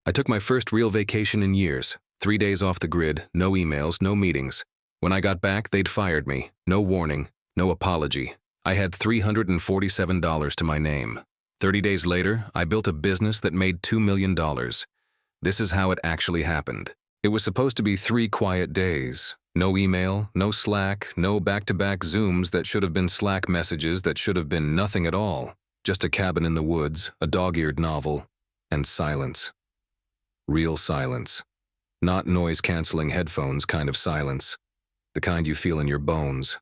I took my first real vacation in years. 3 days off the grid, no emails, no meetings. When I got back, they'd fired me. No warning, no apology. I had $347 to my name. 30 days later, I built a business that made $2 million. This is how it actually happened. It was supposed to be 3 quiet days. No email, no Slack, no back-to-back Zooms that should have been Slack messages that should have been nothing at all. Just a cabin in the woods, a dog-eared novel, and silence. Real silence. Not noise-canceling headphones kind of silence. The kind you feel in your bones.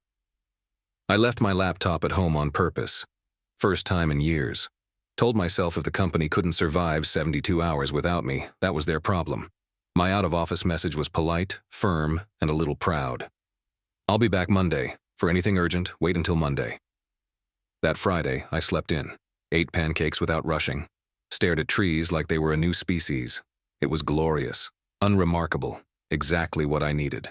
I left my laptop at home on purpose. First time in years. Told myself if the company couldn't survive 72 hours without me, that was their problem. My out-of-office message was polite, firm, and a little proud. I'll be back Monday. For anything urgent, wait until Monday. That Friday, I slept in, ate pancakes without rushing, stared at trees like they were a new species. It was glorious, unremarkable, exactly what I needed.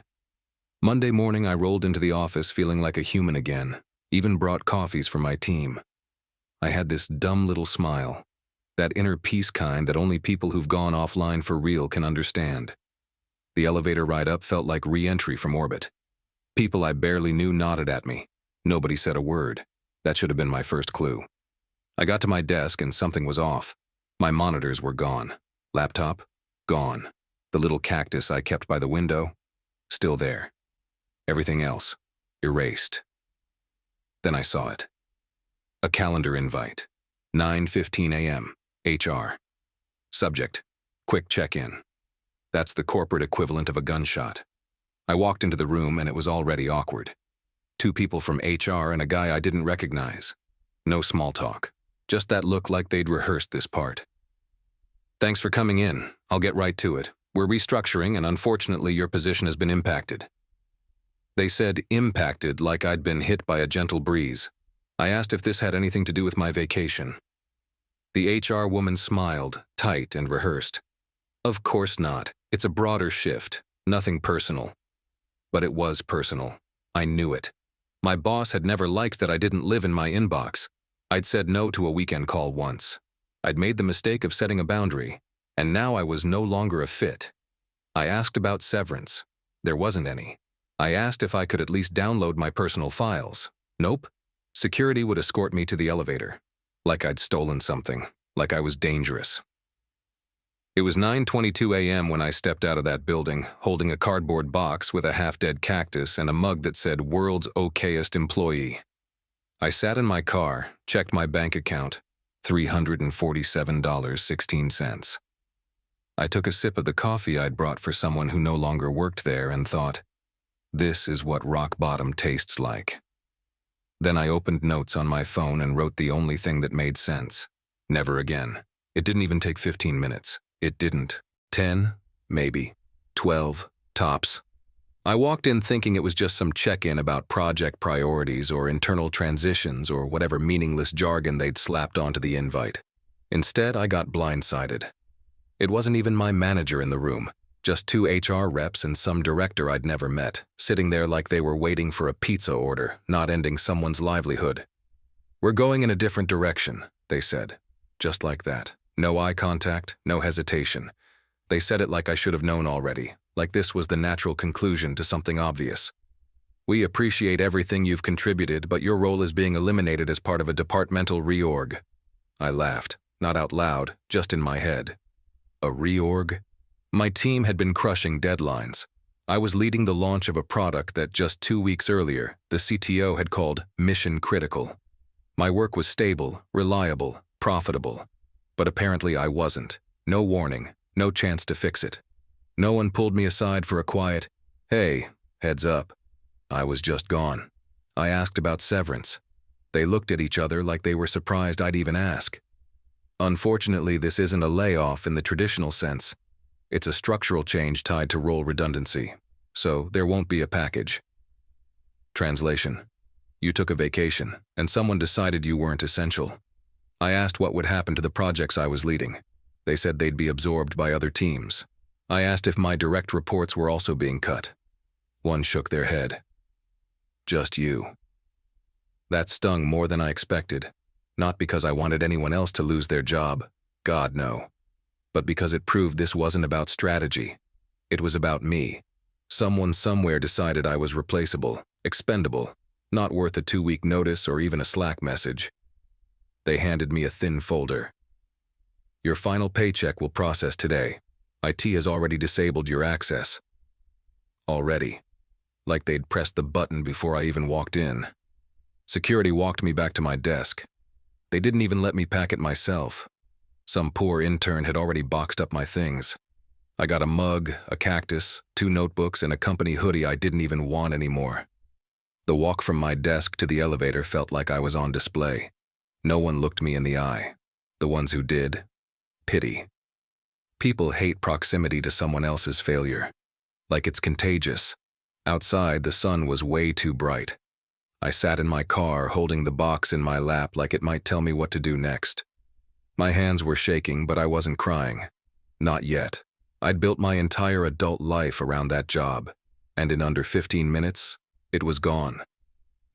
Monday morning, I rolled into the office feeling like a human again, even brought coffees for my team. I had this dumb little smile, that inner peace kind that only people who've gone offline for real can understand. The elevator ride up felt like re-entry from orbit. People I barely knew nodded at me. Nobody said a word. That should have been my first clue. I got to my desk and something was off. My monitors were gone. Laptop? Gone. The little cactus I kept by the window? Still there. Everything else? Erased. Then I saw it. A calendar invite. 9:15 a.m. HR. Subject. Quick check-in. That's the corporate equivalent of a gunshot. I walked into the room and it was already awkward. 2 people from HR and a guy I didn't recognize. No small talk. Just that look like they'd rehearsed this part. Thanks for coming in. I'll get right to it. We're restructuring and unfortunately your position has been impacted. They said impacted like I'd been hit by a gentle breeze. I asked if this had anything to do with my vacation. The HR woman smiled, tight and rehearsed. Of course not. It's a broader shift. Nothing personal. But it was personal. I knew it. My boss had never liked that I didn't live in my inbox. I'd said no to a weekend call once. I'd made the mistake of setting a boundary, and now I was no longer a fit. I asked about severance. There wasn't any. I asked if I could at least download my personal files. Nope. Security would escort me to the elevator. Like I'd stolen something. Like I was dangerous. It was 9:22 a.m. when I stepped out of that building, holding a cardboard box with a half-dead cactus and a mug that said "World's Okayest Employee." I sat in my car, checked my bank account, $347.16. I took a sip of the coffee I'd brought for someone who no longer worked there and thought, this is what rock bottom tastes like. Then I opened notes on my phone and wrote the only thing that made sense. Never again. It didn't even take 15 minutes. It didn't. 10, maybe. 12, tops. I walked in thinking it was just some check-in about project priorities or internal transitions or whatever meaningless jargon they'd slapped onto the invite. Instead, I got blindsided. It wasn't even my manager in the room, just 2 HR reps and some director I'd never met, sitting there like they were waiting for a pizza order, not ending someone's livelihood. We're going in a different direction, they said. Just like that. No eye contact, no hesitation. They said it like I should have known already, like this was the natural conclusion to something obvious. We appreciate everything you've contributed, but your role is being eliminated as part of a departmental reorg. I laughed, not out loud, just in my head. A reorg? My team had been crushing deadlines. I was leading the launch of a product that just 2 weeks earlier, the CTO had called mission critical. My work was stable, reliable, profitable. But apparently I wasn't. No warning, no chance to fix it. No one pulled me aside for a quiet, hey, heads up. I was just gone. I asked about severance. They looked at each other like they were surprised I'd even ask. Unfortunately, this isn't a layoff in the traditional sense. It's a structural change tied to role redundancy, so there won't be a package. Translation. You took a vacation, and someone decided you weren't essential. I asked what would happen to the projects I was leading. They said they'd be absorbed by other teams. I asked if my direct reports were also being cut. One shook their head. Just you. That stung more than I expected, not because I wanted anyone else to lose their job. God, no. but because it proved this wasn't about strategy. It was about me. Someone somewhere decided I was replaceable, expendable, not worth a 2-week notice or even a Slack message. They handed me a thin folder. Your final paycheck will process today. IT has already disabled your access. Already. Like they'd pressed the button before I even walked in. Security walked me back to my desk. They didn't even let me pack it myself. Some poor intern had already boxed up my things. I got a mug, a cactus, 2 notebooks, and a company hoodie I didn't even want anymore. The walk from my desk to the elevator felt like I was on display. No one looked me in the eye. The ones who did, pity. People hate proximity to someone else's failure. Like it's contagious. Outside, the sun was way too bright. I sat in my car, holding the box in my lap like it might tell me what to do next. My hands were shaking, but I wasn't crying. Not yet. I'd built my entire adult life around that job, and in under 15 minutes, it was gone.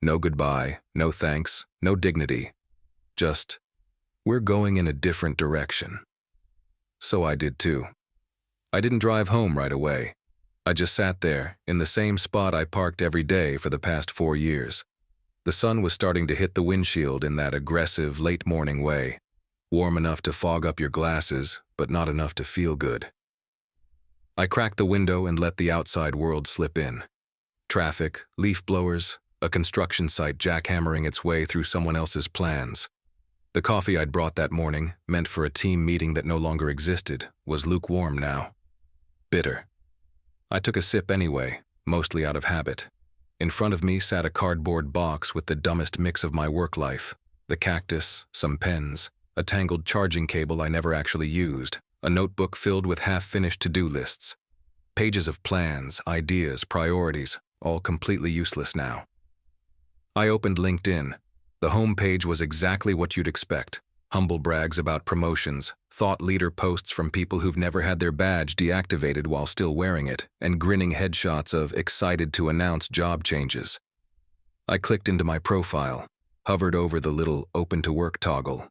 No goodbye, no thanks, no dignity. Just, we're going in a different direction. So I did too. I didn't drive home right away. I just sat there, in the same spot I parked every day for the past 4 years. The sun was starting to hit the windshield in that aggressive, late-morning way. Warm enough to fog up your glasses, but not enough to feel good. I cracked the window and let the outside world slip in. Traffic, leaf blowers, a construction site jackhammering its way through someone else's plans. The coffee I'd brought that morning, meant for a team meeting that no longer existed, was lukewarm now. Bitter. I took a sip anyway, mostly out of habit. In front of me sat a cardboard box with the dumbest mix of my work life. The cactus, some pens, a tangled charging cable I never actually used, a notebook filled with half-finished to-do lists. Pages of plans, ideas, priorities, all completely useless now. I opened LinkedIn. The homepage was exactly what you'd expect. Humble brags about promotions, thought leader posts from people who've never had their badge deactivated while still wearing it, and grinning headshots of excited to announce job changes. I clicked into my profile, hovered over the little open to work toggle.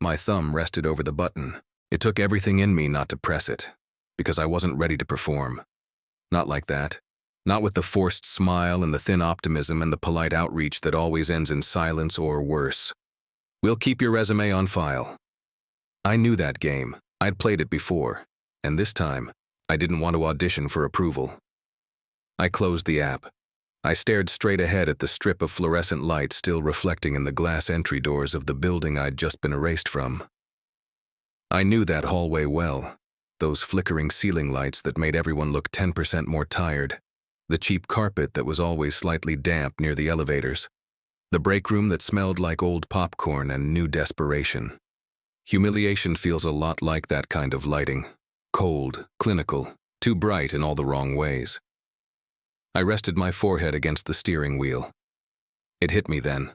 My thumb rested over the button. It took everything in me not to press it, because I wasn't ready to perform. Not like that. Not with the forced smile and the thin optimism and the polite outreach that always ends in silence or worse. We'll keep your resume on file. I knew that game. I'd played it before, and this time, I didn't want to audition for approval. I closed the app. I stared straight ahead at the strip of fluorescent light still reflecting in the glass entry doors of the building I'd just been erased from. I knew that hallway well, those flickering ceiling lights that made everyone look 10% more tired, the cheap carpet that was always slightly damp near the elevators, the break room that smelled like old popcorn and new desperation. Humiliation feels a lot like that kind of lighting. Cold, clinical, too bright in all the wrong ways. I rested my forehead against the steering wheel. It hit me then.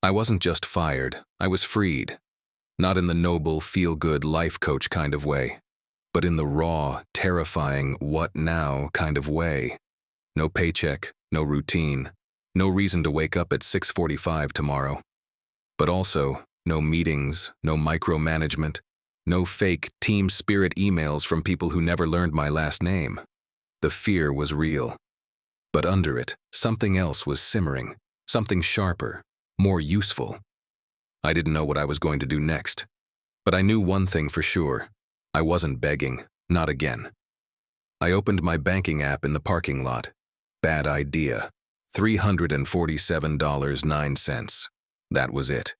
I wasn't just fired, I was freed. Not in the noble, feel-good life coach kind of way, but in the raw, terrifying, what now kind of way. No paycheck, no routine, no reason to wake up at 6:45 tomorrow. But also, no meetings, no micromanagement, no fake team spirit emails from people who never learned my last name. The fear was real. But under it, something else was simmering, something sharper, more useful. I didn't know what I was going to do next. But I knew one thing for sure. I wasn't begging, not again. I opened my banking app in the parking lot. Bad idea. $347.09. That was it.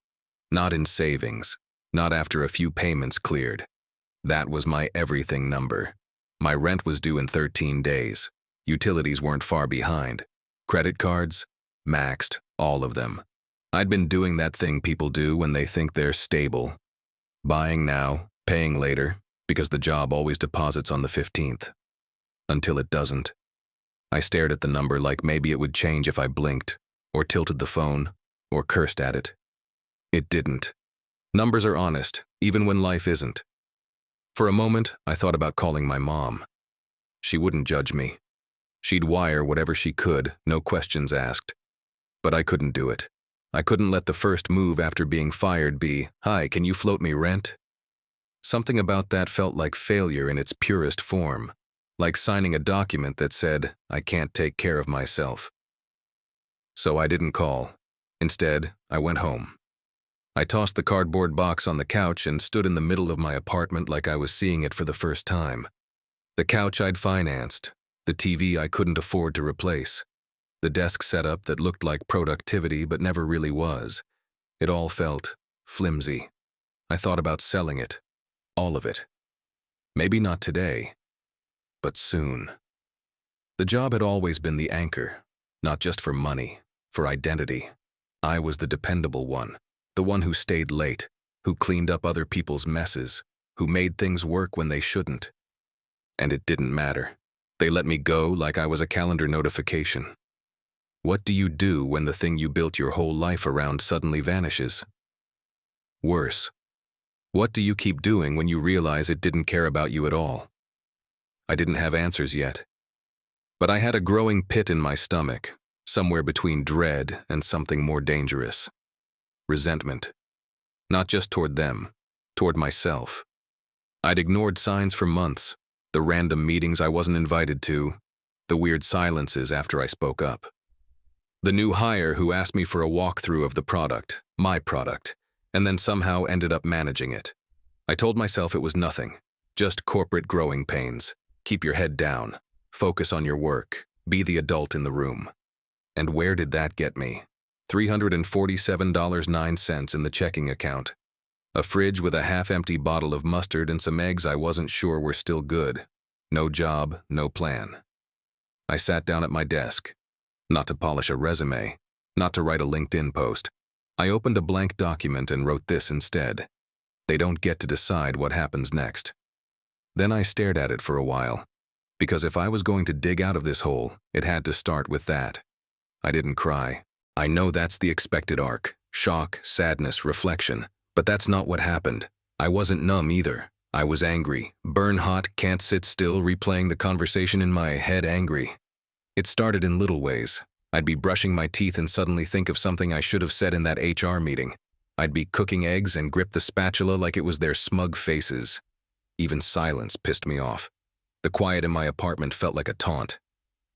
Not in savings. Not after a few payments cleared. That was my everything number. My rent was due in 13 days. Utilities weren't far behind. Credit cards? Maxed, all of them. I'd been doing that thing people do when they think they're stable. Buying now, paying later, because the job always deposits on the 15th. Until it doesn't. I stared at the number like maybe it would change if I blinked, or tilted the phone, or cursed at it. It didn't. Numbers are honest, even when life isn't. For a moment, I thought about calling my mom. She wouldn't judge me. She'd wire whatever she could, no questions asked. But I couldn't do it. I couldn't let the first move after being fired be, "Hi, can you float me rent?" Something about that felt like failure in its purest form, like signing a document that said, I can't take care of myself. So I didn't call. Instead, I went home. I tossed the cardboard box on the couch and stood in the middle of my apartment like I was seeing it for the first time. The couch I'd financed, the TV I couldn't afford to replace, the desk setup that looked like productivity but never really was. It all felt flimsy. I thought about selling it, all of it. Maybe not today, but soon. The job had always been the anchor, not just for money, for identity. I was the dependable one, the one who stayed late, who cleaned up other people's messes, who made things work when they shouldn't. And it didn't matter. They let me go like I was a calendar notification. What do you do when the thing you built your whole life around suddenly vanishes? Worse, what do you keep doing when you realize it didn't care about you at all? I didn't have answers yet. But I had a growing pit in my stomach, somewhere between dread and something more dangerous. Resentment. Not just toward them, toward myself. I'd ignored signs for months, the random meetings I wasn't invited to, the weird silences after I spoke up. The new hire who asked me for a walkthrough of the product, my product, and then somehow ended up managing it. I told myself it was nothing, just corporate growing pains. Keep your head down, focus on your work, be the adult in the room. And where did that get me? $347.09 in the checking account. A fridge with a half-empty bottle of mustard and some eggs I wasn't sure were still good. No job, no plan. I sat down at my desk. Not to polish a resume, not to write a LinkedIn post. I opened a blank document and wrote this instead. They don't get to decide what happens next. Then I stared at it for a while, because if I was going to dig out of this hole, it had to start with that. I didn't cry. I know that's the expected arc, shock, sadness, reflection, but that's not what happened. I wasn't numb either. I was angry, burn hot, can't sit still, replaying the conversation in my head angry. It started in little ways. I'd be brushing my teeth and suddenly think of something I should have said in that HR meeting. I'd be cooking eggs and grip the spatula like it was their smug faces. Even silence pissed me off. The quiet in my apartment felt like a taunt.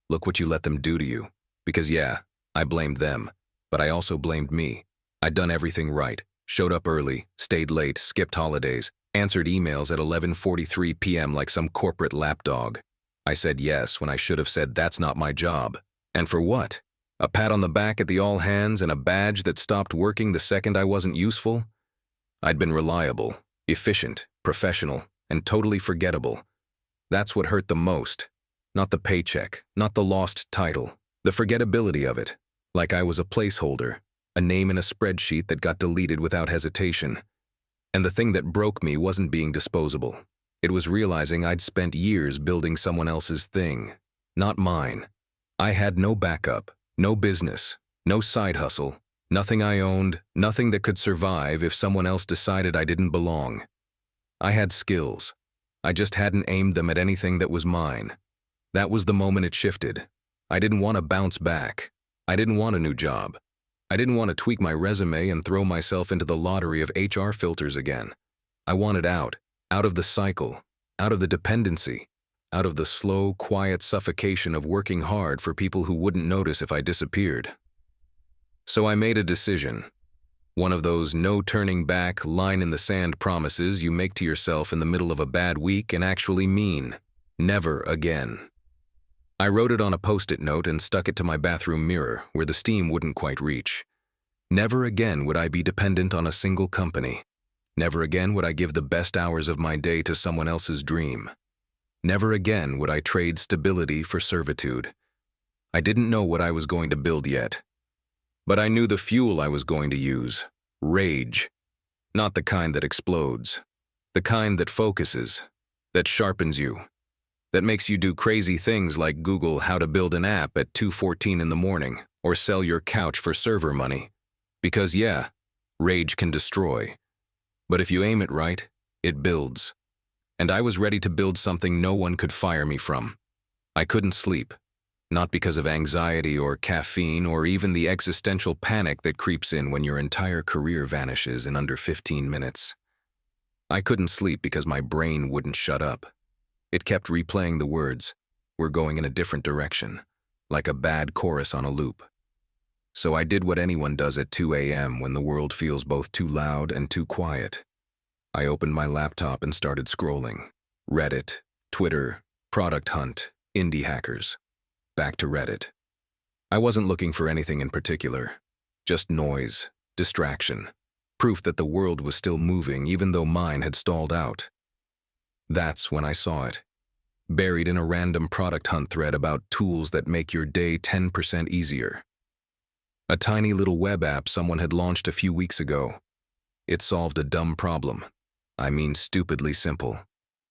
Look what you let them do to you. Because yeah, I blamed them, but I also blamed me. I'd done everything right. Showed up early, stayed late, skipped holidays, answered emails at 11:43 p.m. like some corporate lapdog. I said yes when I should have said that's not my job. And for what? A pat on the back at the all hands and a badge that stopped working the second I wasn't useful? I'd been reliable, efficient, professional, and totally forgettable. That's what hurt the most. Not the paycheck, not the lost title, the forgettability of it. Like I was a placeholder, a name in a spreadsheet that got deleted without hesitation. And the thing that broke me wasn't being disposable. It was realizing I'd spent years building someone else's thing, not mine. I had no backup, no business, no side hustle, nothing I owned, nothing that could survive if someone else decided I didn't belong. I had skills. I just hadn't aimed them at anything that was mine. That was the moment it shifted. I didn't want to bounce back. I didn't want a new job. I didn't want to tweak my resume and throw myself into the lottery of HR filters again. I wanted out of the cycle, out of the dependency, out of the slow, quiet suffocation of working hard for people who wouldn't notice if I disappeared. So I made a decision. One of those no turning back, line in the sand promises you make to yourself in the middle of a bad week and actually mean. Never again. I wrote it on a Post-it note and stuck it to my bathroom mirror where the steam wouldn't quite reach. Never again would I be dependent on a single company. Never again would I give the best hours of my day to someone else's dream. Never again would I trade stability for servitude. I didn't know what I was going to build yet. But I knew the fuel I was going to use. Rage. Not the kind that explodes. The kind that focuses. That sharpens you. That makes you do crazy things like Google how to build an app at 2:14 in the morning or sell your couch for server money. Because yeah, rage can destroy. But if you aim it right, it builds. And I was ready to build something no one could fire me from. I couldn't sleep. Not because of anxiety or caffeine or even the existential panic that creeps in when your entire career vanishes in under 15 minutes. I couldn't sleep because my brain wouldn't shut up. It kept replaying the words, "We're going in a different direction," like a bad chorus on a loop. So I did what anyone does at 2 a.m. when the world feels both too loud and too quiet. I opened my laptop and started scrolling. Reddit, Twitter, Product Hunt, Indie Hackers. Back to Reddit. I wasn't looking for anything in particular. Just noise, distraction, proof that the world was still moving even though mine had stalled out. That's when I saw it. Buried in a random Product Hunt thread about tools that make your day 10% easier. A tiny little web app someone had launched a few weeks ago. It solved a dumb problem. I mean stupidly simple.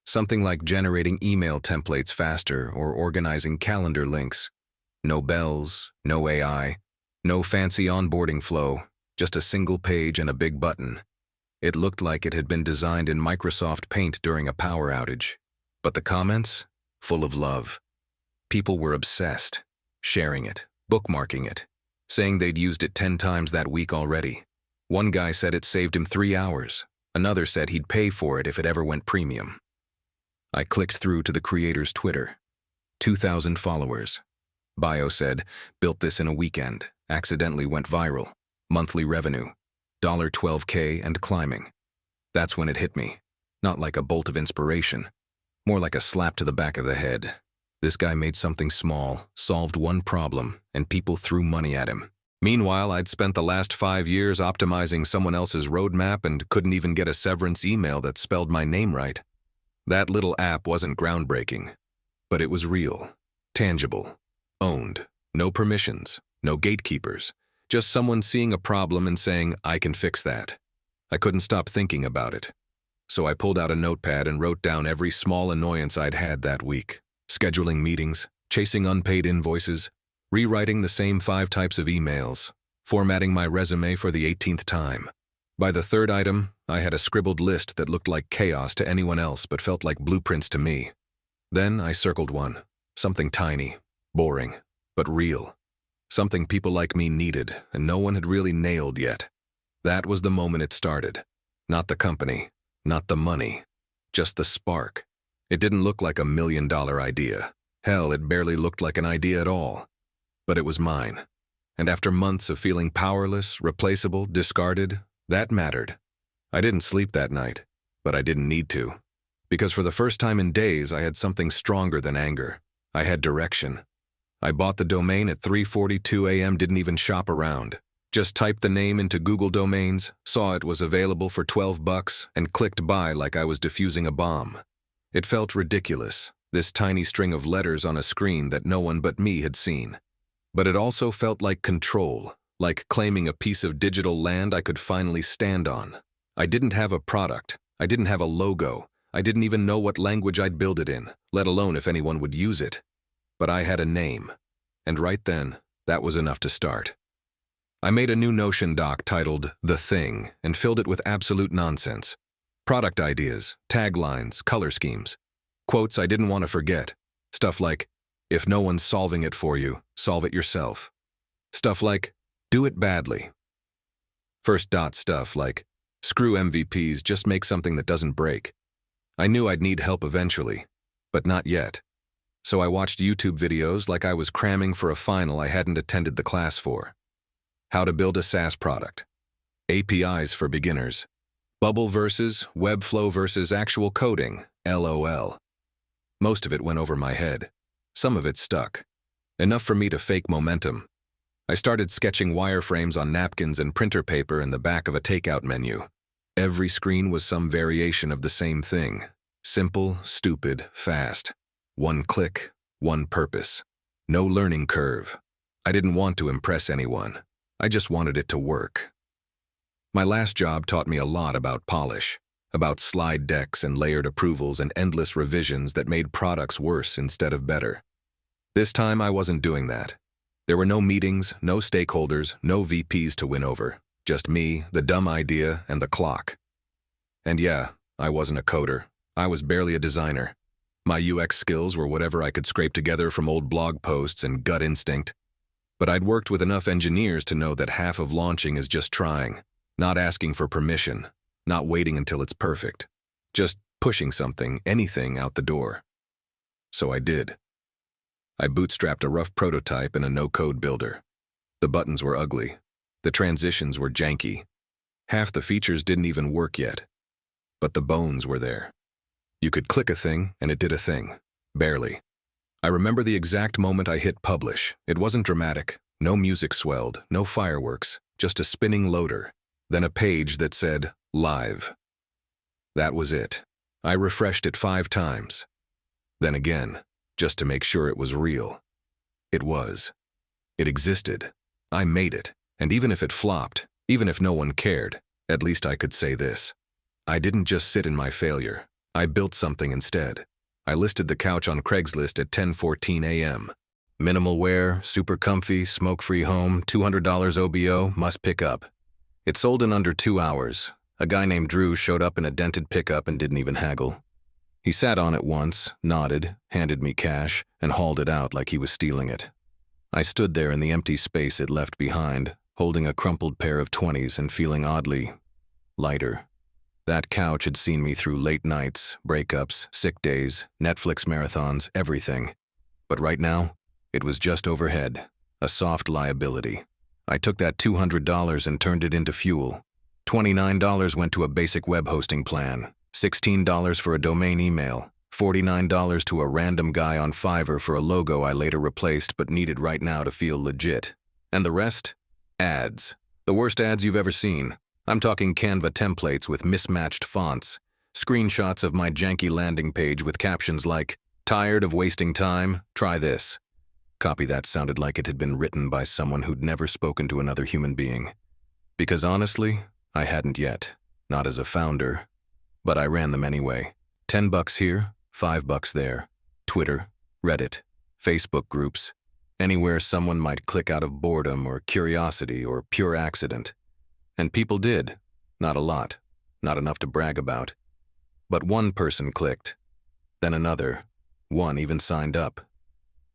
Something like generating email templates faster or organizing calendar links. No bells, no AI, no fancy onboarding flow, just a single page and a big button. It looked like it had been designed in Microsoft Paint during a power outage. But the comments? Full of love. People were obsessed, sharing it, bookmarking it, saying they'd used it 10 times that week already. One guy said it saved him 3 hours. Another said he'd pay for it if it ever went premium. I clicked through to the creator's Twitter. 2,000 followers. Bio said, built this in a weekend, accidentally went viral. Monthly revenue, $12K and climbing. That's when it hit me. Not like a bolt of inspiration. More like a slap to the back of the head. This guy made something small, solved one problem, and people threw money at him. Meanwhile, I'd spent the last 5 years optimizing someone else's roadmap and couldn't even get a severance email that spelled my name right. That little app wasn't groundbreaking, but it was real, tangible, owned, no permissions, no gatekeepers, just someone seeing a problem and saying, I can fix that. I couldn't stop thinking about it. So I pulled out a notepad and wrote down every small annoyance I'd had that week. Scheduling meetings, chasing unpaid invoices, rewriting the same 5 types of emails, formatting my resume for the 18th time. By the 3rd item, I had a scribbled list that looked like chaos to anyone else but felt like blueprints to me. Then I circled one, something tiny, boring, but real. Something people like me needed and no one had really nailed yet. That was the moment it started. Not the company, not the money, just the spark. It didn't look like $1 million idea. Hell, it barely looked like an idea at all. But it was mine. And after months of feeling powerless, replaceable, discarded, that mattered. I didn't sleep that night, but I didn't need to. Because for the first time in days, I had something stronger than anger. I had direction. I bought the domain at 3:42 a.m., didn't even shop around. Just typed the name into Google Domains, saw it was available for $12, and clicked buy like I was defusing a bomb. It felt ridiculous, this tiny string of letters on a screen that no one but me had seen. But it also felt like control, like claiming a piece of digital land I could finally stand on. I didn't have a product. I didn't have a logo. I didn't even know what language I'd build it in, let alone if anyone would use it. But I had a name. And right then, that was enough to start. I made a new Notion doc titled The Thing and filled it with absolute nonsense. Product ideas, taglines, color schemes. Quotes I didn't want to forget. Stuff like, if no one's solving it for you, solve it yourself. Stuff like, do it badly. First dot stuff like, screw MVPs, just make something that doesn't break. I knew I'd need help eventually, but not yet. So I watched YouTube videos like I was cramming for a final I hadn't attended the class for. How to build a SaaS product. APIs for beginners. Bubble versus Webflow versus actual coding, LOL. Most of it went over my head. Some of it stuck. Enough for me to fake momentum. I started sketching wireframes on napkins and printer paper in the back of a takeout menu. Every screen was some variation of the same thing. Simple, stupid, fast. One click, one purpose. No learning curve. I didn't want to impress anyone. I just wanted it to work. My last job taught me a lot about polish, about slide decks and layered approvals and endless revisions that made products worse instead of better. This time I wasn't doing that. There were no meetings, no stakeholders, no VPs to win over. Just me, the dumb idea, and the clock. And yeah, I wasn't a coder. I was barely a designer. My UX skills were whatever I could scrape together from old blog posts and gut instinct. But I'd worked with enough engineers to know that half of launching is just trying, not asking for permission, not waiting until it's perfect. just pushing something, anything out the door. So I did. I bootstrapped a rough prototype in a no-code builder. The buttons were ugly. The transitions were janky. Half the features didn't even work yet. But the bones were there. You could click a thing, and it did a thing. Barely. I remember the exact moment I hit publish. It wasn't dramatic. No music swelled, no fireworks, just a spinning loader. Then a page that said, Live. That was it. I refreshed it 5 times. Then again, just to make sure it was real. It was. It existed. I made it. And even if it flopped, even if no one cared, at least I could say this. I didn't just sit in my failure. I built something instead. I listed the couch on Craigslist at 10:14 a.m. Minimal wear, super comfy, smoke-free home, $200 OBO, must pick up. It sold in under 2 hours. A guy named Drew showed up in a dented pickup and didn't even haggle. He sat on it once, nodded, handed me cash, and hauled it out like he was stealing it. I stood there in the empty space it left behind, holding a crumpled pair of 20s and feeling oddly lighter. That couch had seen me through late nights, breakups, sick days, Netflix marathons, everything. But right now, it was just overhead, a soft liability. I took that $200 and turned it into fuel. $29 went to a basic web hosting plan, $16 for a domain email, $49 to a random guy on Fiverr for a logo I later replaced but needed right now to feel legit. And the rest? Ads. The worst ads you've ever seen. I'm talking Canva templates with mismatched fonts, screenshots of my janky landing page with captions like, "Tired of wasting time? Try this." Copy that sounded like it had been written by someone who'd never spoken to another human being. Because honestly, I hadn't yet. Not as a founder. But I ran them anyway. $10 here, $5 there. Twitter, Reddit, Facebook groups. Anywhere someone might click out of boredom or curiosity or pure accident. And people did. Not a lot. Not enough to brag about. But one person clicked. Then another. One even signed up.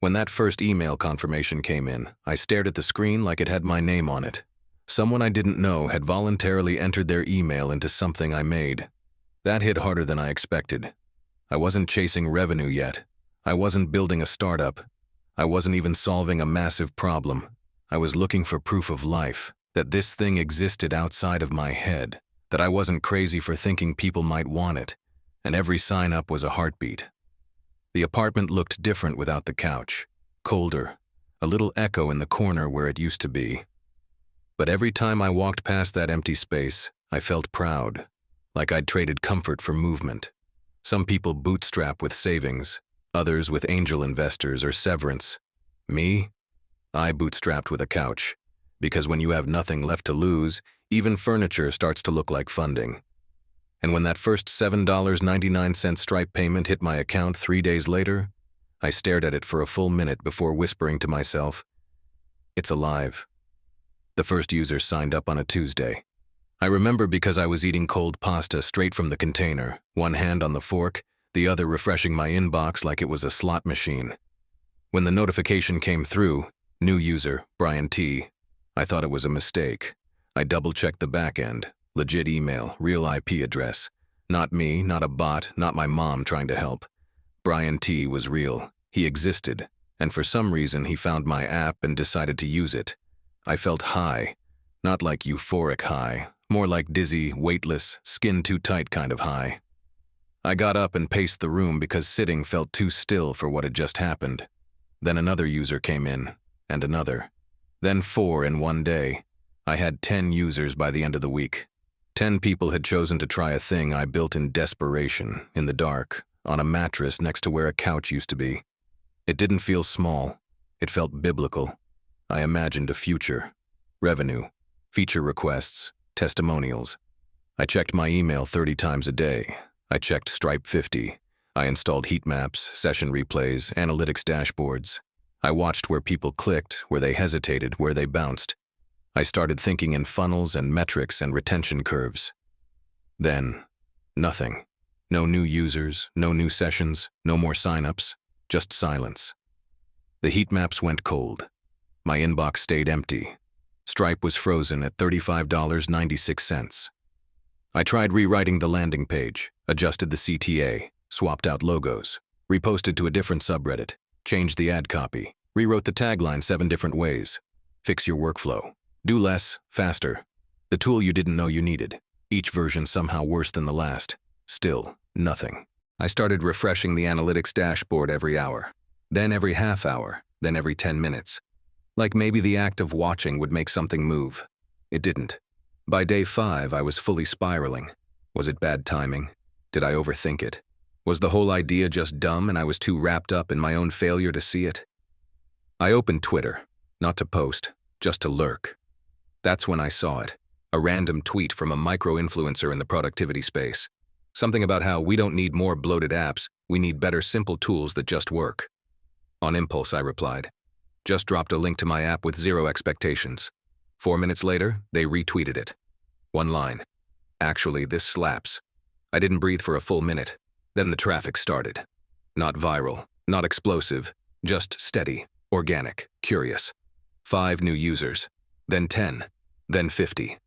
When that first email confirmation came in, I stared at the screen like it had my name on it. Someone I didn't know had voluntarily entered their email into something I made. That hit harder than I expected. I wasn't chasing revenue yet. I wasn't building a startup. I wasn't even solving a massive problem. I was looking for proof of life, that this thing existed outside of my head, that I wasn't crazy for thinking people might want it, and every sign-up was a heartbeat. The apartment looked different without the couch, colder, a little echo in the corner where it used to be. But every time I walked past that empty space, I felt proud, like I'd traded comfort for movement. Some people bootstrap with savings, others with angel investors or severance. Me? I bootstrapped with a couch, because when you have nothing left to lose, even furniture starts to look like funding. And when that first $7.99 Stripe payment hit my account 3 days later, I stared at it for a full minute before whispering to myself, "It's alive." The first user signed up on a Tuesday. I remember because I was eating cold pasta straight from the container, one hand on the fork, the other refreshing my inbox like it was a slot machine. When the notification came through, new user, Brian T., I thought it was a mistake. I double-checked the back end, legit email, real IP address. Not me, not a bot, not my mom trying to help. Brian T. was real. He existed, and for some reason he found my app and decided to use it. I felt high, not like euphoric high, more like dizzy, weightless, skin too tight kind of high. I got up and paced the room because sitting felt too still for what had just happened. Then another user came in, and another. Then 4 in one day. I had 10 users by the end of the week. 10 people had chosen to try a thing I built in desperation, in the dark, on a mattress next to where a couch used to be. It didn't feel small. It felt biblical. I imagined a future. Revenue, feature requests, testimonials. I checked my email 30 times a day. I checked Stripe 50. I installed heat maps, session replays, analytics dashboards. I watched where people clicked, where they hesitated, where they bounced. I started thinking in funnels and metrics and retention curves. Then, nothing. No new users, no new sessions, no more signups, just silence. The heat maps went cold. My inbox stayed empty. Stripe was frozen at $35.96. I tried rewriting the landing page, adjusted the CTA, swapped out logos, reposted to a different subreddit, changed the ad copy, rewrote the tagline 7 different ways. Fix your workflow. Do less, faster. The tool you didn't know you needed. Each version somehow worse than the last. Still, nothing. I started refreshing the analytics dashboard every hour, then every half hour, then every 10 minutes. Like maybe the act of watching would make something move. It didn't. By day 5, I was fully spiraling. Was it bad timing? Did I overthink it? Was the whole idea just dumb and I was too wrapped up in my own failure to see it? I opened Twitter, not to post, just to lurk. That's when I saw it. A random tweet from a micro-influencer in the productivity space. Something about how we don't need more bloated apps, we need better simple tools that just work. On impulse, I replied. Just dropped a link to my app with 0 expectations. 4 minutes later, they retweeted it. One line. Actually, this slaps. I didn't breathe for a full minute. Then the traffic started. Not viral, not explosive, just steady, organic, curious. 5 new users, then 10, then 50.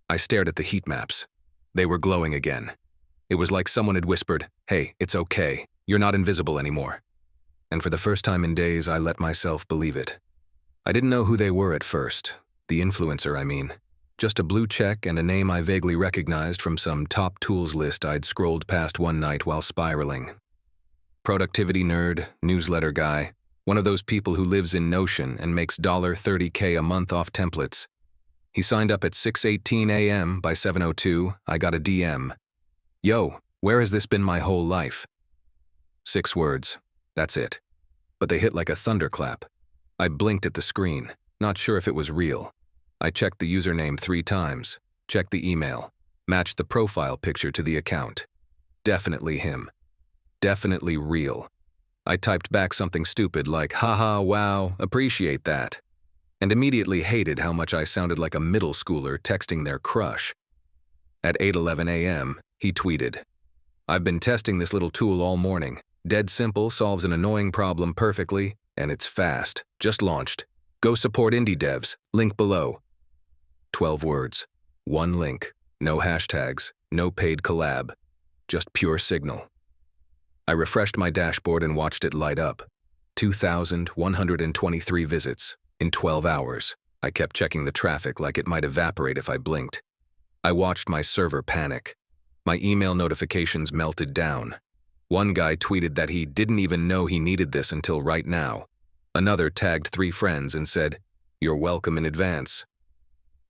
I stared at the heat maps. They were glowing again. It was like someone had whispered, "Hey, it's okay. You're not invisible anymore." And for the first time in days, I let myself believe it. I didn't know who they were at first. The influencer, I mean. Just a blue check and a name I vaguely recognized from some top tools list I'd scrolled past one night while spiraling. Productivity nerd, newsletter guy, one of those people who lives in Notion and makes $30K a month off templates. He signed up at 6:18 a.m. By 7:02, I got a DM. "Yo, where has this been my whole life?" 6 words. That's it. But they hit like a thunderclap. I blinked at the screen, not sure if it was real. I checked the username 3 times, checked the email, matched the profile picture to the account. Definitely him. Definitely real. I typed back something stupid like, "Haha, wow, appreciate that," and immediately hated how much I sounded like a middle schooler texting their crush. At 8:11 a.m., he tweeted, "I've been testing this little tool all morning. Dead simple, solves an annoying problem perfectly, and it's fast. Just launched. Go support indie devs. Link below." 12 words. 1 link. No hashtags. No paid collab. Just pure signal. I refreshed my dashboard and watched it light up. 2,123 visits. In 12 hours. I kept checking the traffic like it might evaporate if I blinked. I watched my server panic. My email notifications melted down. One guy tweeted that he didn't even know he needed this until right now. Another tagged 3 friends and said, "You're welcome in advance."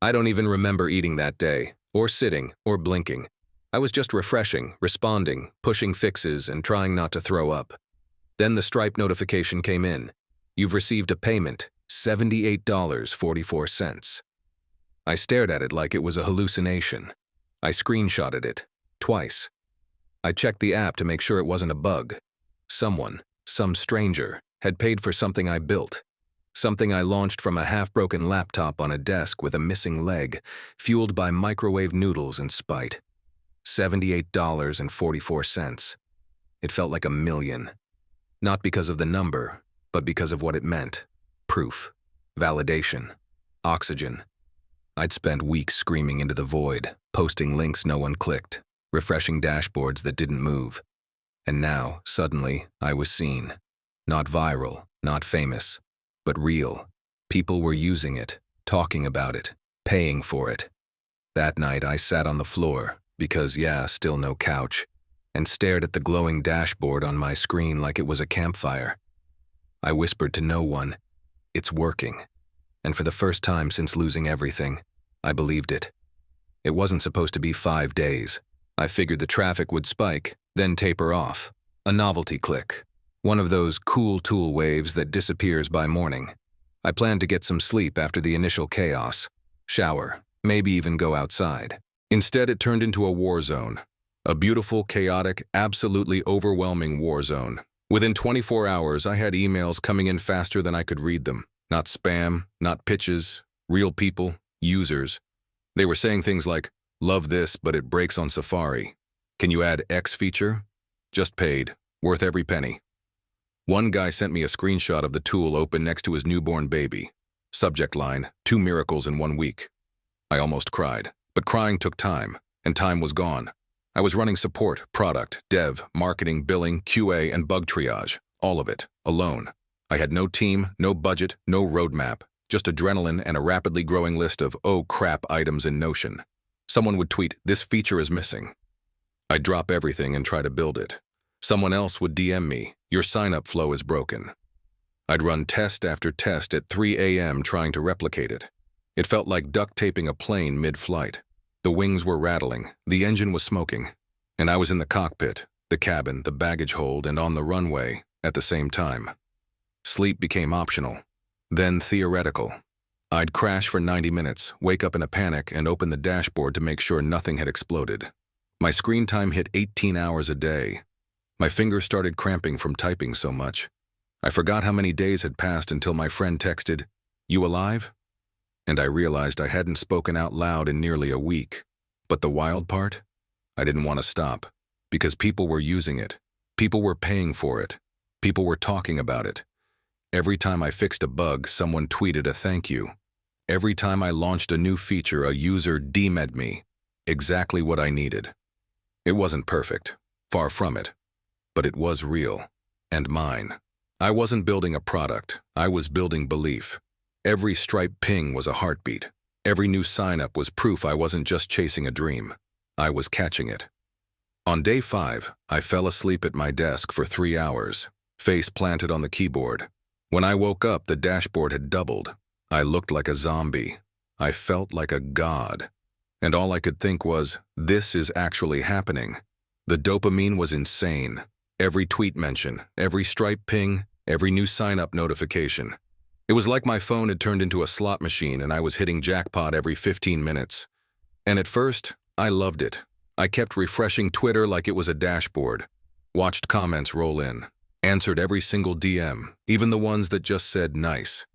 I don't even remember eating that day, or sitting, or blinking. I was just refreshing, responding, pushing fixes, and trying not to throw up. Then the Stripe notification came in. "You've received a payment, $78.44. I stared at it like it was a hallucination. I screenshotted it, twice. I checked the app to make sure it wasn't a bug. Someone, some stranger, had paid for something I built. Something I launched from a half-broken laptop on a desk with a missing leg, fueled by microwave noodles and spite. $78.44. It felt like a million. Not because of the number, but because of what it meant. Proof. Validation. Oxygen. I'd spent weeks screaming into the void, posting links no one clicked, refreshing dashboards that didn't move. And now, suddenly, I was seen. Not viral, not famous, but real. People were using it, talking about it, paying for it. That night I sat on the floor, because still no couch, and stared at the glowing dashboard on my screen like it was a campfire. I whispered to no one, "It's working." And for the first time since losing everything, I believed it. It wasn't supposed to be 5 days. I figured the traffic would spike, then taper off. A novelty click. One of those cool tool waves that disappears by morning. I planned to get some sleep after the initial chaos. Shower, maybe even go outside. Instead, it turned into a war zone. A beautiful, chaotic, absolutely overwhelming war zone. Within 24 hours, I had emails coming in faster than I could read them. Not spam, not pitches, real people, users. They were saying things like, "Love this, but it breaks on Safari. Can you add X feature? Just paid. Worth every penny." One guy sent me a screenshot of the tool open next to his newborn baby. Subject line, 2 miracles in 1 week. I almost cried, but crying took time. and time was gone. I was running support, product, dev, marketing, billing, QA, and bug triage, all of it, alone. I had no team, no budget, no roadmap, just adrenaline and a rapidly growing list of oh crap items in Notion. Someone would tweet, "This feature is missing." I'd drop everything and try to build it. Someone else would DM me, "Your sign-up flow is broken." I'd run test after test at 3 a.m. trying to replicate it. It felt like duct taping a plane mid-flight. The wings were rattling, the engine was smoking, and I was in the cockpit, the cabin, the baggage hold, and on the runway at the same time. Sleep became optional, then theoretical. I'd crash for 90 minutes, wake up in a panic, and open the dashboard to make sure nothing had exploded. My screen time hit 18 hours a day. My fingers started cramping from typing so much. I forgot how many days had passed until my friend texted, "You alive?" And I realized I hadn't spoken out loud in nearly a week. But the wild part? I didn't want to stop, because people were using it. People were paying for it. People were talking about it. Every time I fixed a bug, someone tweeted a thank you. Every time I launched a new feature, a user DM'd me. Exactly what I needed. It wasn't perfect, far from it. But it was real, and mine. I wasn't building a product, I was building belief. Every Stripe ping was a heartbeat. Every new sign-up was proof I wasn't just chasing a dream. I was catching it. On day 5, I fell asleep at my desk for 3 hours, face planted on the keyboard. When I woke up, the dashboard had doubled. I looked like a zombie. I felt like a god. And all I could think was, this is actually happening. The dopamine was insane. Every tweet mention, every Stripe ping, every new sign-up notification. It was like my phone had turned into a slot machine and I was hitting jackpot every 15 minutes. And at first, I loved it. I kept refreshing Twitter like it was a dashboard. Watched comments roll in. Answered every single DM, even the ones that just said nice.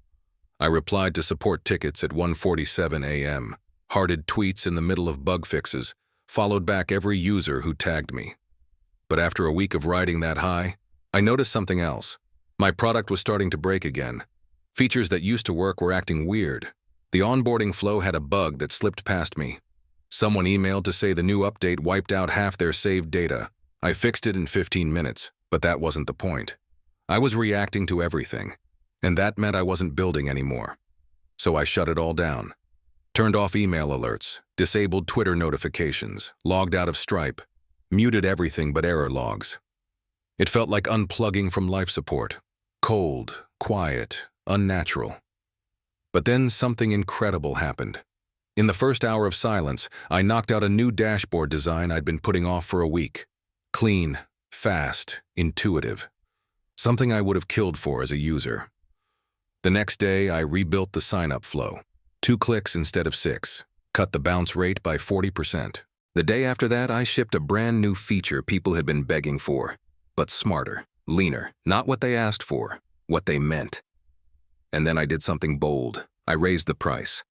I replied to support tickets at 1:47 a.m., hearted tweets in the middle of bug fixes, followed back every user who tagged me. But after a week of riding that high, I noticed something else. My product was starting to break again. Features that used to work were acting weird. The onboarding flow had a bug that slipped past me. Someone emailed to say the new update wiped out half their saved data. I fixed it in 15 minutes, but that wasn't the point. I was reacting to everything, and that meant I wasn't building anymore. So I shut it all down. Turned off email alerts, disabled Twitter notifications, logged out of Stripe, muted everything but error logs. It felt like unplugging from life support. Cold, quiet, unnatural. But then something incredible happened. In the first hour of silence, I knocked out a new dashboard design I'd been putting off for a week. Clean, fast, intuitive. Something I would have killed for as a user. The next day, I rebuilt the sign-up flow. 2 clicks instead of 6. Cut the bounce rate by 40%. The day after that, I shipped a brand new feature people had been begging for. But smarter, leaner, not what they asked for, what they meant. And then I did something bold. I raised the price.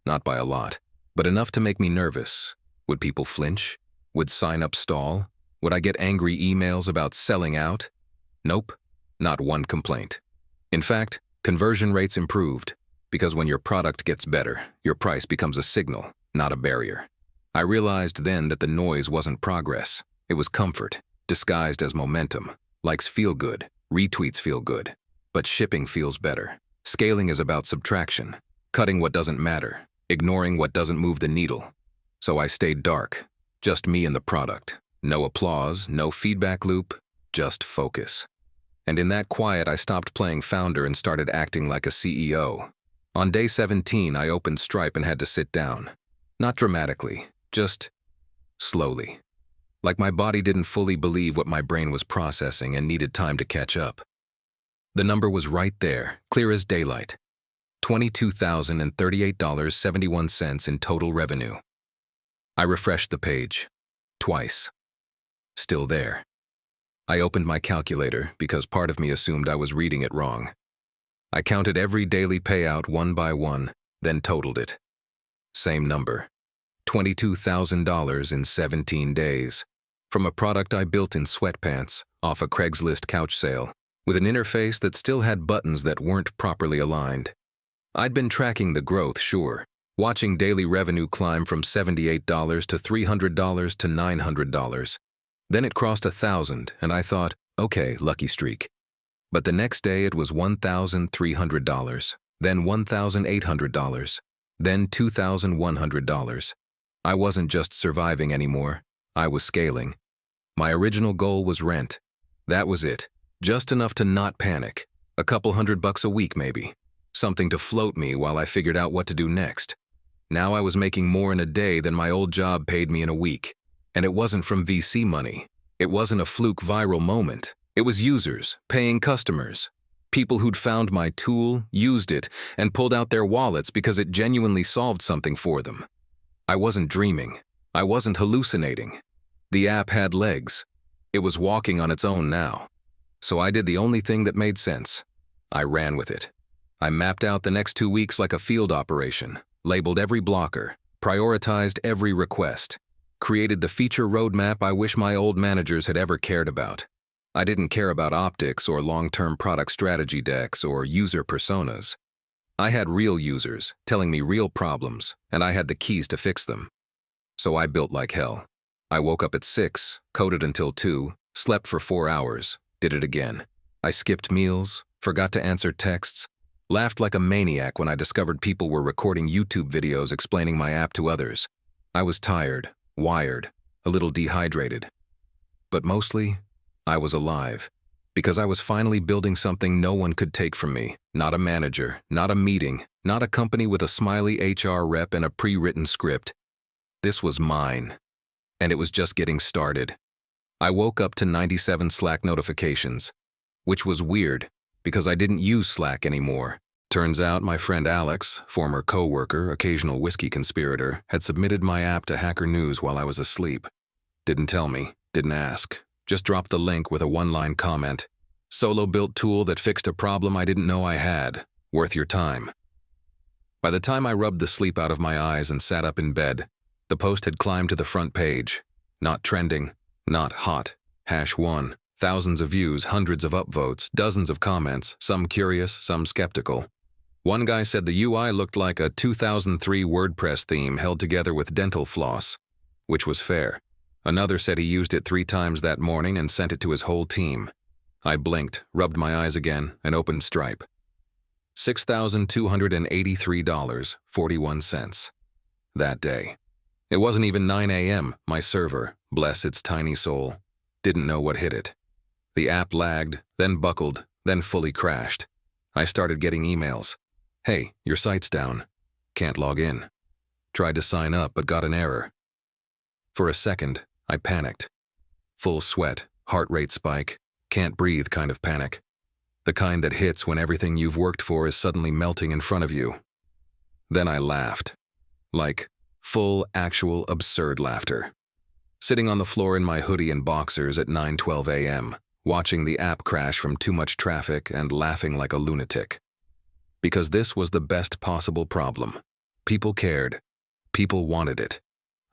Not by a lot, but enough to make me nervous. Would people flinch? Would sign-up stall? Would I get angry emails about selling out? Nope, not one complaint. In fact, conversion rates improved, because when your product gets better, your price becomes a signal, not a barrier. I realized then that the noise wasn't progress. It was comfort, disguised as momentum. Likes feel good, retweets feel good, but shipping feels better. Scaling is about subtraction, cutting what doesn't matter, ignoring what doesn't move the needle. So I stayed dark, just me and the product. No applause, no feedback loop, just focus. And in that quiet, I stopped playing founder and started acting like a CEO. On day 17, I opened Stripe and had to sit down. Not dramatically, just slowly. Like my body didn't fully believe what my brain was processing and needed time to catch up. The number was right there, clear as daylight. $22,038.71 in total revenue. I refreshed the page. Twice. Still there. I opened my calculator because part of me assumed I was reading it wrong. I counted every daily payout one by one, then totaled it. Same number. $22,000 in 17 days. From a product I built in sweatpants, off a Craigslist couch sale, with an interface that still had buttons that weren't properly aligned. I'd been tracking the growth, sure, Watching daily revenue climb from $78 to $300 to $900. Then it crossed 1,000, and I thought, okay, lucky streak. But the next day it was $1,300, then $1,800, then $2,100. I wasn't just surviving anymore, I was scaling. My original goal was rent. That was it. Just enough to not panic. A couple $100 a week maybe. Something to float me while I figured out what to do next. Now I was making more in a day than my old job paid me in a week. And it wasn't from VC money. It wasn't a fluke viral moment. It was users, paying customers. People who'd found my tool, used it, and pulled out their wallets because it genuinely solved something for them. I wasn't dreaming. I wasn't hallucinating. The app had legs. It was walking on its own now. So I did the only thing that made sense. I ran with it. I mapped out the next 2 weeks like a field operation, labeled every blocker, prioritized every request, created the feature roadmap I wish my old managers had ever cared about. I didn't care about optics or long-term product strategy decks or user personas. I had real users telling me real problems, and I had the keys to fix them. So I built like hell. I woke up at 6, coded until 2, slept for 4 hours, did it again. I skipped meals, forgot to answer texts, laughed like a maniac when I discovered people were recording YouTube videos explaining my app to others. I was tired, wired, a little dehydrated. But mostly, I was alive, because I was finally building something no one could take from me. Not a manager, not a meeting, not a company with a smiley HR rep and a pre-written script. This was mine, and it was just getting started. I woke up to 97 Slack notifications, which was weird, because I didn't use Slack anymore. Turns out my friend Alex, former co-worker, occasional whiskey conspirator, had submitted my app to Hacker News while I was asleep. Didn't tell me, didn't ask, just dropped the link with a one-line comment. Solo-built tool that fixed a problem I didn't know I had. Worth your time. By the time I rubbed the sleep out of my eyes and sat up in bed, the post had climbed to the front page. Not trending, not hot. #1. Thousands of views, hundreds of upvotes, dozens of comments, some curious, some skeptical. One guy said the UI looked like a 2003 WordPress theme held together with dental floss, which was fair. Another said he used it 3 times that morning and sent it to his whole team. I blinked, rubbed my eyes again, and opened Stripe. $6,283.41. That day. It wasn't even 9 a.m. My server, bless its tiny soul, didn't know what hit it. The app lagged, then buckled, then fully crashed. I started getting emails. Hey, your site's down. Can't log in. Tried to sign up but got an error. For a second, I panicked. Full sweat, heart rate spike, can't breathe kind of panic. The kind that hits when everything you've worked for is suddenly melting in front of you. Then I laughed. Like, full, actual, absurd laughter. Sitting on the floor in my hoodie and boxers at 9:12 a.m., watching the app crash from too much traffic and laughing like a lunatic. Because this was the best possible problem. People cared. People wanted it.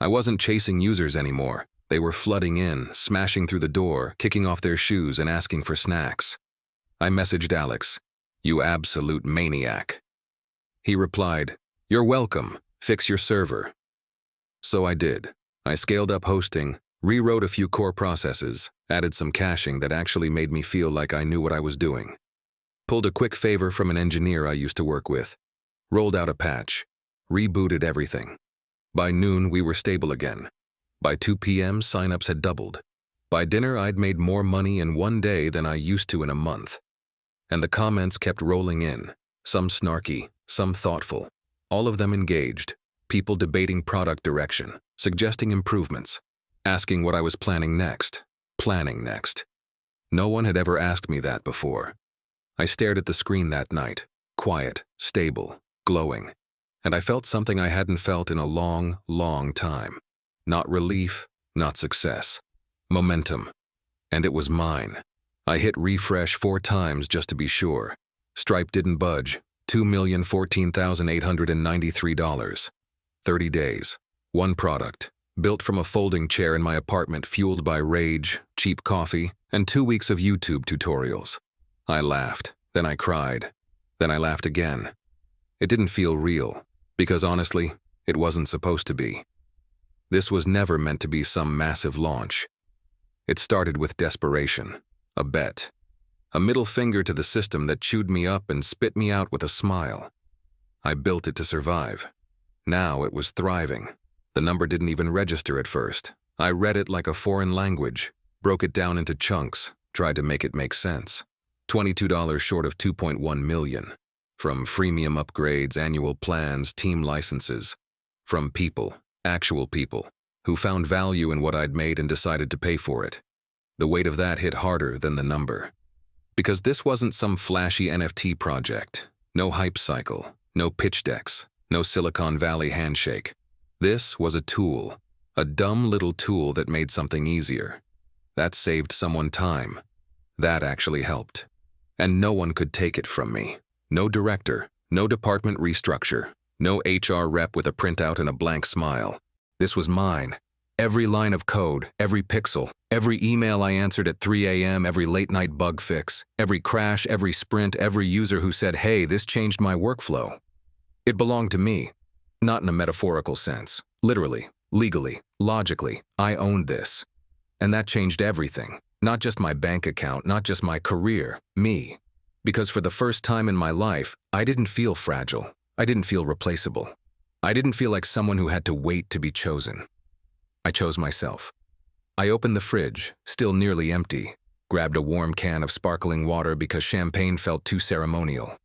I wasn't chasing users anymore. They were flooding in, smashing through the door, kicking off their shoes and asking for snacks. I messaged Alex, "You absolute maniac." He replied, "You're welcome. Fix your server." So I did. I scaled up hosting, rewrote a few core processes, added some caching that actually made me feel like I knew what I was doing. Pulled a quick favor from an engineer I used to work with. Rolled out a patch. Rebooted everything. By noon, we were stable again. By 2 p.m., signups had doubled. By dinner, I'd made more money in one day than I used to in a month. And the comments kept rolling in, some snarky, some thoughtful, all of them engaged, people debating product direction, suggesting improvements, asking what I was planning next. No one had ever asked me that before. I stared at the screen that night, quiet, stable, glowing, and I felt something I hadn't felt in a long, long time. Not relief, not success. Momentum. And it was mine. I hit refresh 4 times just to be sure. Stripe didn't budge. $2,014,893. 30 days. 1 product. Built from a folding chair in my apartment fueled by rage, cheap coffee, and 2 weeks of YouTube tutorials. I laughed. Then I cried. Then I laughed again. It didn't feel real. Because honestly, it wasn't supposed to be. This was never meant to be some massive launch. It started with desperation, a bet, a middle finger to the system that chewed me up and spit me out with a smile. I built it to survive. Now it was thriving. The number didn't even register at first. I read it like a foreign language, broke it down into chunks, tried to make it make sense. $22 short of 2.1 million. From freemium upgrades, annual plans, team licenses. From people, actual people, who found value in what I'd made and decided to pay for it. The weight of that hit harder than the number. Because this wasn't some flashy NFT project. No hype cycle, no pitch decks, no Silicon Valley handshake. This was a tool, a dumb little tool that made something easier. That saved someone time. That actually helped. And no one could take it from me. No director, no department restructure, no HR rep with a printout and a blank smile. This was mine. Every line of code, every pixel, every email I answered at 3 a.m., every late-night bug fix, every crash, every sprint, every user who said, "Hey, this changed my workflow." It belonged to me, not in a metaphorical sense. Literally, legally, logically, I owned this. And that changed everything. Not just my bank account, not just my career, me. Because for the first time in my life, I didn't feel fragile. I didn't feel replaceable. I didn't feel like someone who had to wait to be chosen. I chose myself. I opened the fridge, still nearly empty, grabbed a warm can of sparkling water because champagne felt too ceremonial.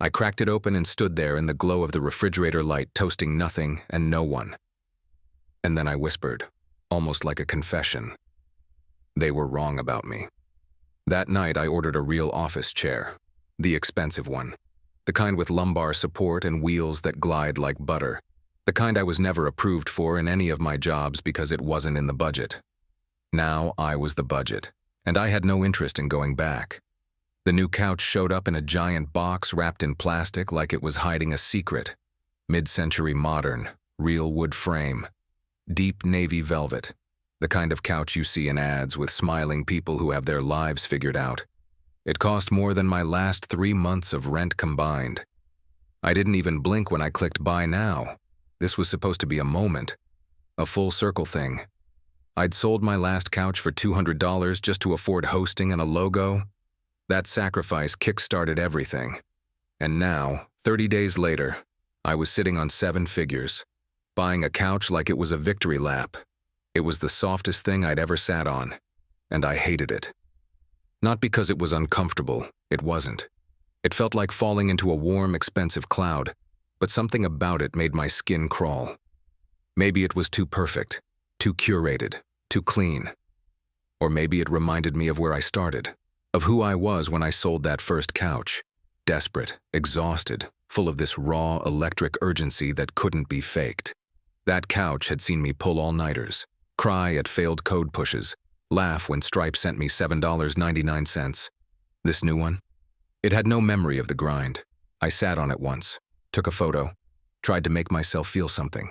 I cracked it open and stood there in the glow of the refrigerator light, toasting nothing and no one. And then I whispered, almost like a confession. They were wrong about me. That night I ordered a real office chair, the expensive one, the kind with lumbar support and wheels that glide like butter. The kind I was never approved for in any of my jobs because it wasn't in the budget. Now I was the budget, and I had no interest in going back. The new couch showed up in a giant box wrapped in plastic like it was hiding a secret. Mid-century modern, real wood frame, deep navy velvet, the kind of couch you see in ads with smiling people who have their lives figured out. It cost more than my last 3 months of rent combined. I didn't even blink when I clicked buy now. This was supposed to be a moment, a full circle thing. I'd sold my last couch for $200 just to afford hosting and a logo. That sacrifice kick-started everything. And now, 30 days later, I was sitting on 7 figures, buying a couch like it was a victory lap. It was the softest thing I'd ever sat on, and I hated it. Not because it was uncomfortable, it wasn't. It felt like falling into a warm, expensive cloud, but something about it made my skin crawl. Maybe it was too perfect, too curated, too clean. Or maybe it reminded me of where I started, of who I was when I sold that first couch. Desperate, exhausted, full of this raw, electric urgency that couldn't be faked. That couch had seen me pull all-nighters, cry at failed code pushes, laugh when Stripe sent me $7.99. This new one? It had no memory of the grind. I sat on it once, took a photo, tried to make myself feel something.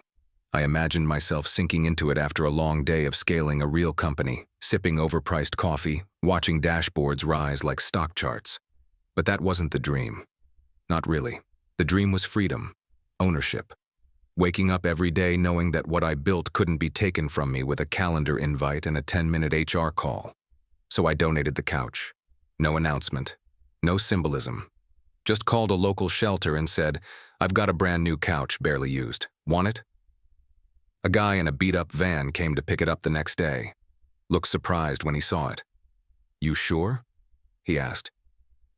I imagined myself sinking into it after a long day of scaling a real company, sipping overpriced coffee, watching dashboards rise like stock charts. But that wasn't the dream. Not really. The dream was freedom, ownership. Waking up every day knowing that what I built couldn't be taken from me with a calendar invite and a 10-minute HR call. So I donated the couch. No announcement, no symbolism. Just called a local shelter and said, "I've got a brand new couch, barely used. Want it?" A guy in a beat-up van came to pick it up the next day. Looked surprised when he saw it. "You sure?" he asked.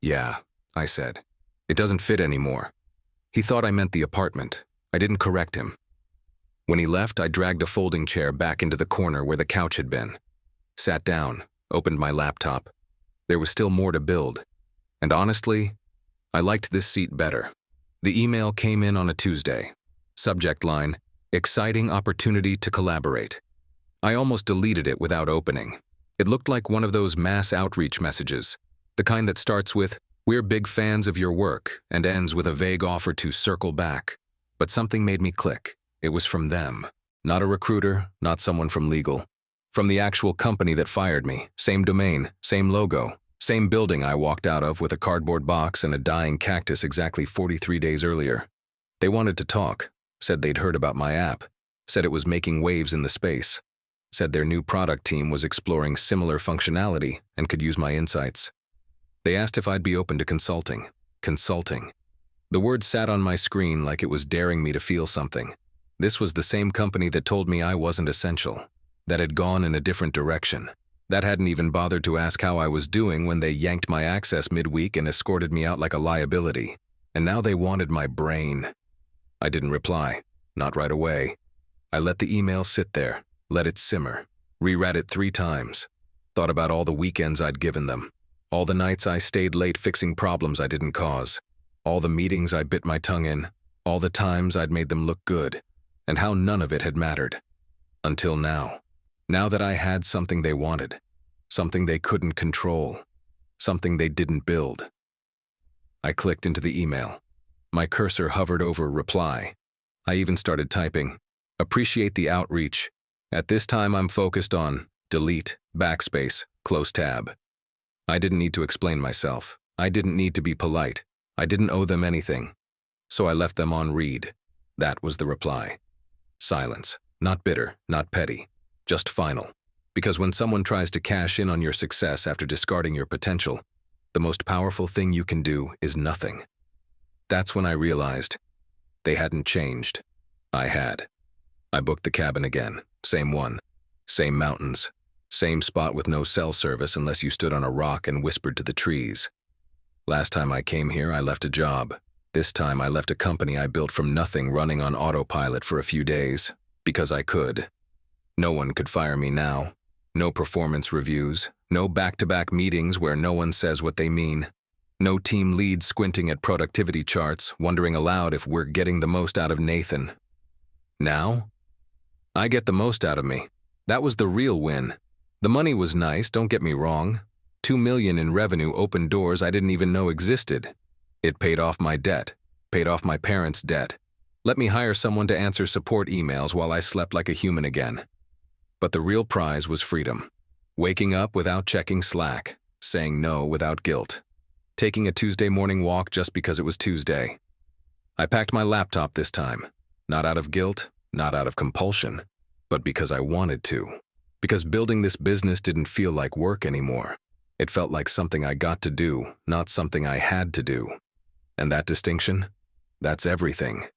"Yeah," I said. "It doesn't fit anymore." He thought I meant the apartment. I didn't correct him. When he left, I dragged a folding chair back into the corner where the couch had been. Sat down, opened my laptop. There was still more to build. And honestly, I liked this seat better. The email came in on a Tuesday. Subject line, "Exciting opportunity to collaborate." I almost deleted it without opening. It looked like one of those mass outreach messages, the kind that starts with, "We're big fans of your work," and ends with a vague offer to circle back. But something made me click. It was from them. Not a recruiter, not someone from legal. From the actual company that fired me. Same domain, same logo, same building I walked out of with a cardboard box and a dying cactus exactly 43 days earlier. They wanted to talk. Said they'd heard about my app. Said it was making waves in the space. Said their new product team was exploring similar functionality and could use my insights. They asked if I'd be open to consulting. Consulting. The word sat on my screen like it was daring me to feel something. This was the same company that told me I wasn't essential, that had gone in a different direction, that hadn't even bothered to ask how I was doing when they yanked my access midweek and escorted me out like a liability. And now they wanted my brain. I didn't reply, not right away. I let the email sit there, let it simmer, reread it 3 times, thought about all the weekends I'd given them, all the nights I stayed late fixing problems I didn't cause, all the meetings I bit my tongue in, all the times I'd made them look good, and how none of it had mattered. Until now. Now that I had something they wanted, something they couldn't control, something they didn't build. I clicked into the email. My cursor hovered over reply. I even started typing, appreciate the outreach. At this time I'm focused on delete, backspace, close tab. I didn't need to explain myself. I didn't need to be polite. I didn't owe them anything. So I left them on read. That was the reply. Silence. Not bitter, not petty. Just final. Because when someone tries to cash in on your success after discarding your potential, the most powerful thing you can do is nothing. That's when I realized they hadn't changed. I had. I booked the cabin again. Same one. Same mountains. Same spot with no cell service unless you stood on a rock and whispered to the trees. Last time I came here, I left a job. This time I left a company I built from nothing running on autopilot for a few days. Because I could. No one could fire me now. No performance reviews. No back-to-back meetings where no one says what they mean. No team lead squinting at productivity charts, wondering aloud if we're getting the most out of Nathan. Now? I get the most out of me. That was the real win. The money was nice, don't get me wrong. $2 million in revenue opened doors I didn't even know existed. It paid off my debt, paid off my parents' debt. Let me hire someone to answer support emails while I slept like a human again. But the real prize was freedom. Waking up without checking Slack, saying no without guilt, taking a Tuesday morning walk just because it was Tuesday. I packed my laptop this time, not out of guilt, not out of compulsion, but because I wanted to. Because building this business didn't feel like work anymore. It felt like something I got to do, not something I had to do. And that distinction? That's everything.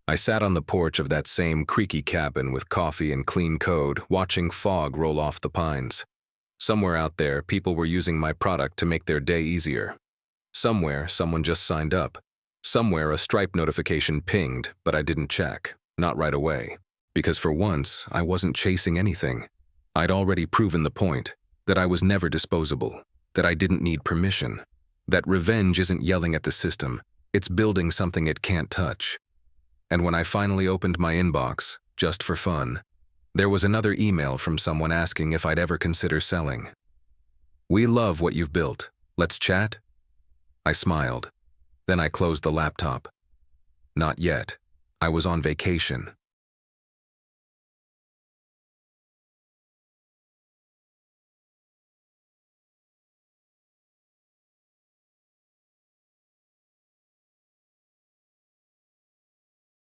I sat on the porch of that same creaky cabin with coffee and clean code, watching fog roll off the pines. Somewhere out there, people were using my product to make their day easier. Somewhere, someone just signed up. Somewhere, a Stripe notification pinged, but I didn't check. Not right away. Because for once, I wasn't chasing anything. I'd already proven the point, that I was never disposable, that I didn't need permission, that revenge isn't yelling at the system, it's building something it can't touch. And when I finally opened my inbox, just for fun, there was another email from someone asking if I'd ever consider selling. We love what you've built. Let's chat? I smiled. Then I closed the laptop. Not yet. I was on vacation.